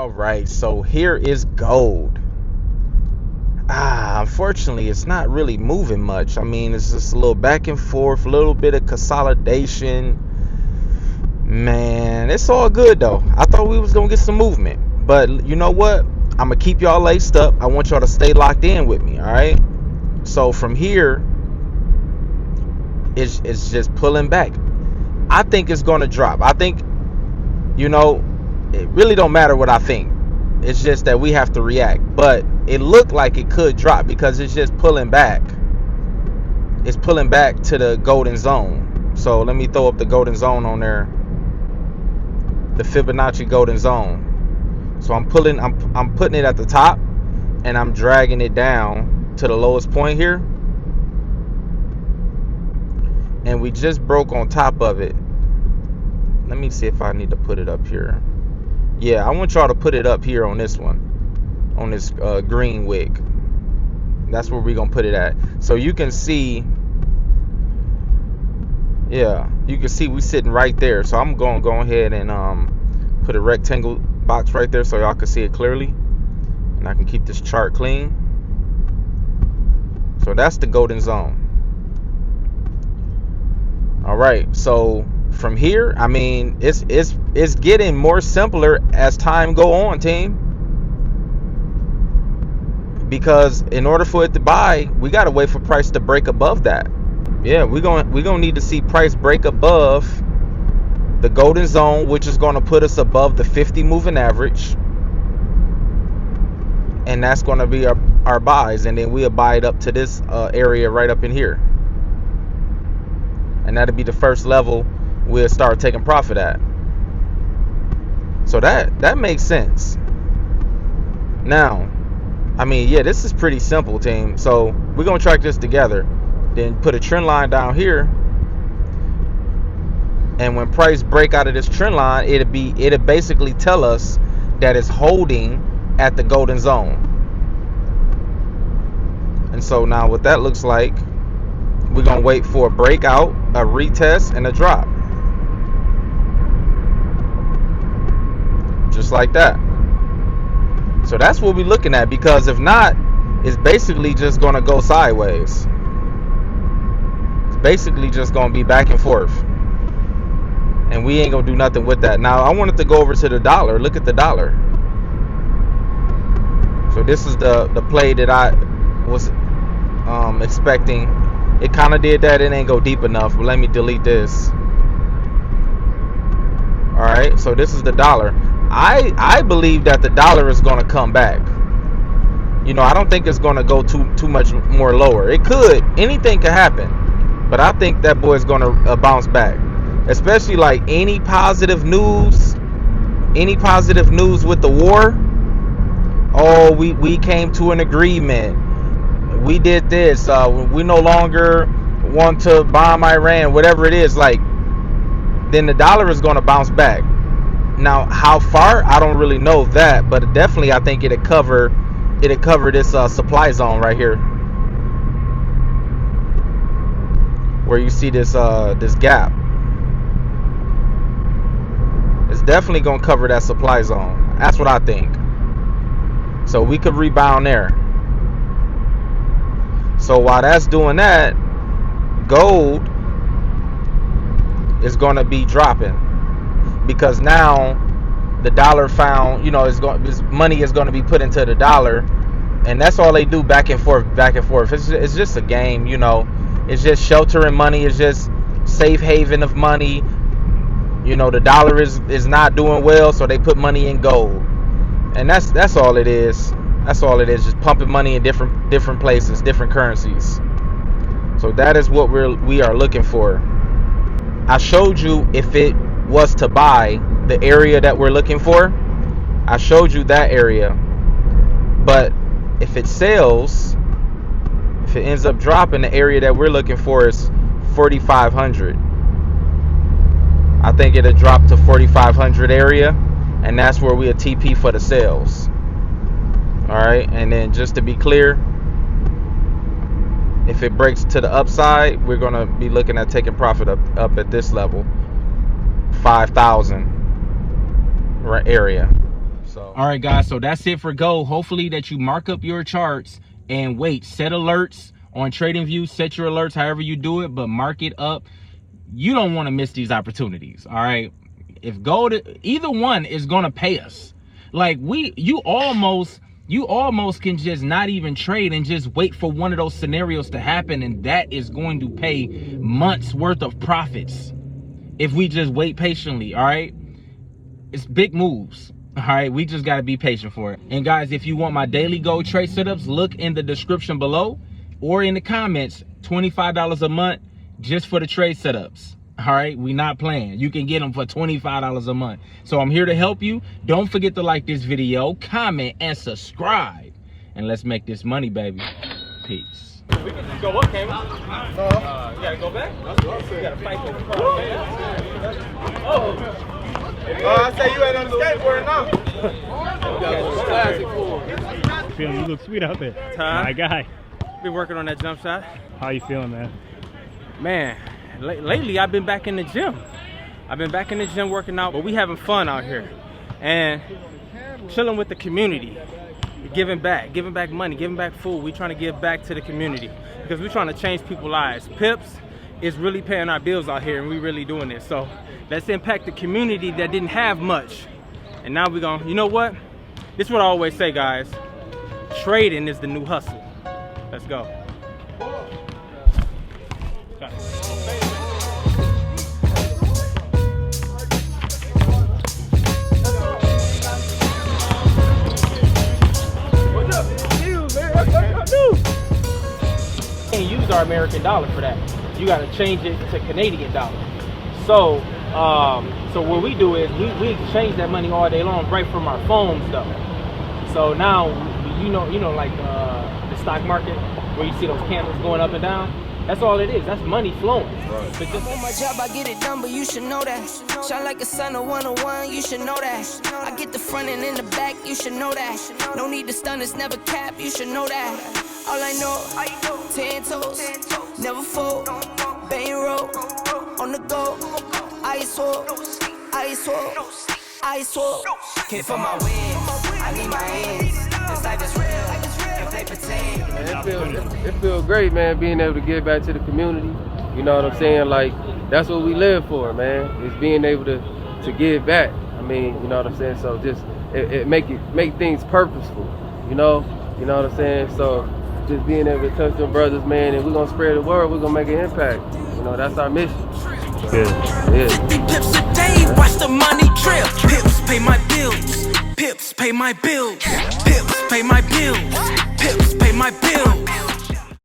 All right, so here is gold. Unfortunately, it's not really moving much. I mean, it's just a little back and forth, a little bit of consolidation. Man, it's all good though. I thought we was gonna get some movement, but you know what? I'm gonna keep y'all laced up. I want y'all to stay locked in with me. All right. So from here, it's just pulling back. I think it's gonna drop. I think, it really don't matter what I think. It's just that we have to react. But it looked like it could drop because it's just pulling back. It's pulling back to the golden zone. So let me throw up the golden zone on there. The Fibonacci golden zone. So I'm putting it at the top and I'm dragging it down to the lowest point here. And we just broke on top of it. Let me see if I need to put it up here. Yeah, I want y'all to put it up here on this one, on this green wick. That's where we're gonna put it at. So you can see, yeah, you can see we sitting right there. So I'm gonna go ahead and put a rectangle box right there so y'all can see it clearly, and I can keep this chart clean. So that's the golden zone. All right, so from here, I mean, it's getting more simpler as time go on, team. Because in order for it to buy, we gotta wait for price to break above that. Yeah, we're gonna need to see price break above the golden zone, which is gonna put us above the 50 moving average, and that's gonna be our buys, and then we'll buy it up to this area right up in here, and that'll be the first level we'll start taking profit at. So that makes sense. Now, I mean, yeah, this is pretty simple, team. So we're gonna track this together, then put a trend line down here, and when price break out of this trend line, it'll basically tell us that it's holding at the golden zone. And so now what that looks like, we're gonna wait for a breakout, a retest, and a drop. Just like that. So that's what we're looking at, because if not, it's basically just gonna go sideways. It's basically just gonna be back and forth, and we ain't gonna do nothing with that. Now I wanted to go over to the dollar. Look at the dollar. So this is the play that I was expecting. It kind of did that. It ain't go deep enough, but let me delete this. All right, so this is the dollar. I believe that the dollar is going to come back. I don't think it's going to go too much more lower. It could. Anything could happen. But I think that boy is going to bounce back. Especially like any positive news with the war. Oh, we came to an agreement. We did this. We no longer want to bomb Iran. Whatever it is, like, then the dollar is going to bounce back. Now, how far? I don't really know that, but definitely I think it'll cover this supply zone right here, where you see this gap. It's definitely gonna cover that supply zone. That's what I think. So we could rebound there. So while that's doing that, gold is gonna be dropping. Because now the dollar found, this money is going to be put into the dollar, and that's all they do, back and forth. It's just a game, It's just sheltering money. It's just safe haven of money. The dollar is not doing well, so they put money in gold, and that's all it is. That's all it is. Just pumping money in different places, different currencies. So that is what we are looking for. I showed you if it was to buy the area that we're looking for. I showed you that area. But if it sells, if it ends up dropping, the area that we're looking for is 4,500. I think it'll drop to 4,500 area, and that's where we'll TP for the sales. All right, and then just to be clear, if it breaks to the upside, we're gonna be looking at taking profit up at this level, 5,000 area. So All right, guys, so that's it for gold. Hopefully that you mark up your charts and wait, set alerts on TradingView, set your alerts however you do it, but mark it up. You don't want to miss these opportunities. All right, if gold, either one is going to pay us. Like you almost can just not even trade and just wait for one of those scenarios to happen, and that is going to pay months worth of profits if we just wait patiently. All right, it's big moves. All right, we just got to be patient for it. And guys, if you want my daily gold trade setups, look in the description below or in the comments. $25 a month just for the trade setups. All right, we not playing. You can get them for $25 a month. So I'm here to help you. Don't forget to like this video, comment, and subscribe. And let's make this money, baby. Peace. We can just go up, can't we? You gotta go back? You gotta fight for the car. Oh. I say you ain't on the skateboard now. You look sweet out there. My guy. Been working on that jump shot. How you feeling, man? Man, lately I've been back in the gym. I've been back in the gym working out, but we having fun out here. And chilling with the community. Giving back money, giving back food. We trying to give back to the community because we're trying to change people's lives. Pips is really paying our bills out here, and we really doing this. So let's impact the community that didn't have much. And now we're gonna, you know what? This is what I always say, guys. Trading is the new hustle. Let's go. Can't use our American dollar for that. You got to change it to Canadian dollar. So so what we do is we exchange that money all day long right from our phones though. So now you know like the stock market where you see those candles going up and down. That's all it is. That's money flowing. Right. But just on my job, I get it done, but you should know that. Shine like a sun, a 101, you should know that. I get the front and in the back, you should know that. No need to stun, it's never cap, you should know that. All I know, 10 toes, never fold, bang roll, on the go, ice wall, ice wall, ice wall. Came for my wins, I need my hands. This life is real, if they pretend. It feels great, man, being able to give back to the community. You know what I'm saying? Like, that's what we live for, man. Is being able to give back. I mean, you know what I'm saying? So just it make things purposeful. You know what I'm saying? So just being able to touch them brothers, man, and we're gonna spread the word. We're gonna make an impact. You know, that's our mission. Good. Yeah. 50 pips a day, watch the money drip. Pips pay my bills. Pips pay my bills. Pips pay my bills. Pips pay my bills.